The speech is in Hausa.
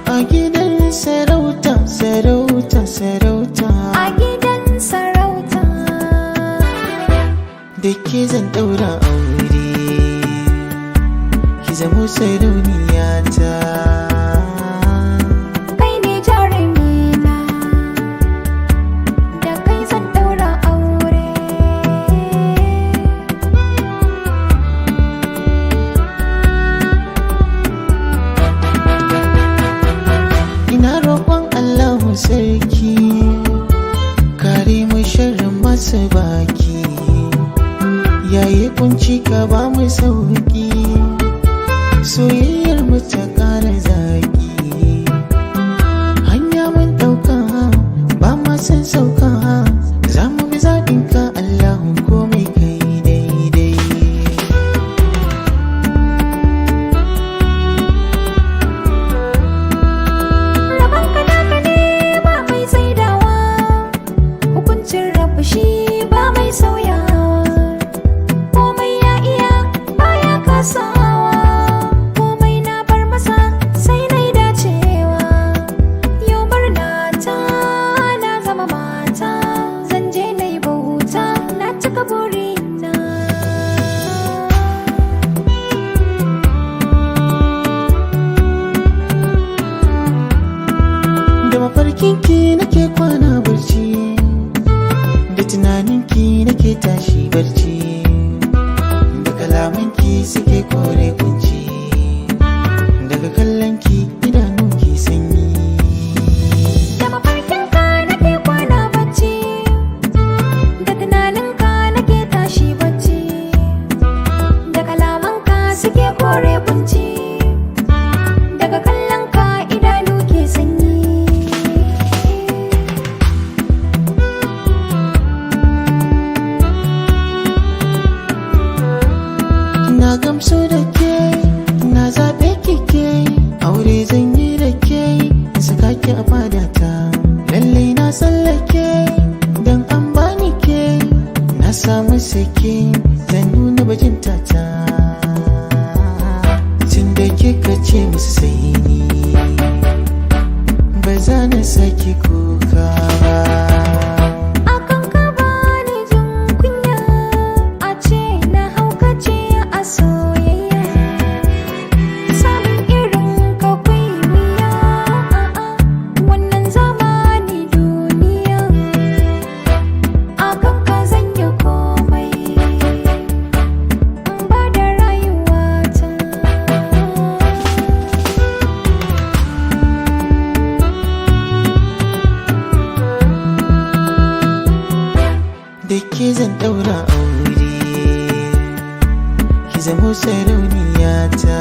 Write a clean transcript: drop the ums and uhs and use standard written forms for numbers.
A gidan sarauta, sarauta, sarauta. A gidan sarauta. Da ke zan ɗaura aure, ki zamo sarauniya ta. Kai ne jarumina, da kai zan ɗaura aure. Ina roƙon Allahu sarki, kare mu sharrin masu baki. Yayi kunci ka ba mu sauki, soyayyar mu ta ƙara zaki. Hanya mun ɗauka, ba ma san sauka, za mu bi zaɓinka Allahu komai kai daidai. Rabon ka naka ne ba mai saidawa, hukuncin rabu shi ba mai sauyawa. Komai ya iya baya kasawa, komai na bar masa sai na yi dacewa. Yau murna ta na zama mata, zan je na yi bauta na cika burina. Da mafarkinki nake kwana barci, da tunaninki nake tashi barci, da kalamanki suke kore kunci, daga kallonki idanunki sanyi. Da mafarkinka nake kwana bacci, da tunaninka nake tashi bacci, da kalamanka suke kore kunci, daga kallonka idanu ke sanyi. Na gamsu da ke, na zaɓe kike, aure zan yi da ke, in saka ki a fadata. Lallai na tsallake, don an bani ke, na samu sake, zan nuna bajinta ta. Tun da kika ce musu sai ni, ba za na saki kuka ba. Akan ka bani jin kunya, a ce na haukace a soyayya. Samun irin ka kwai wuya, wannan zamani duniya. Akan ka zan yi komai, in ba da rayuwata. Da ke zan ɗaura aure, ki zamo sarauniya ta.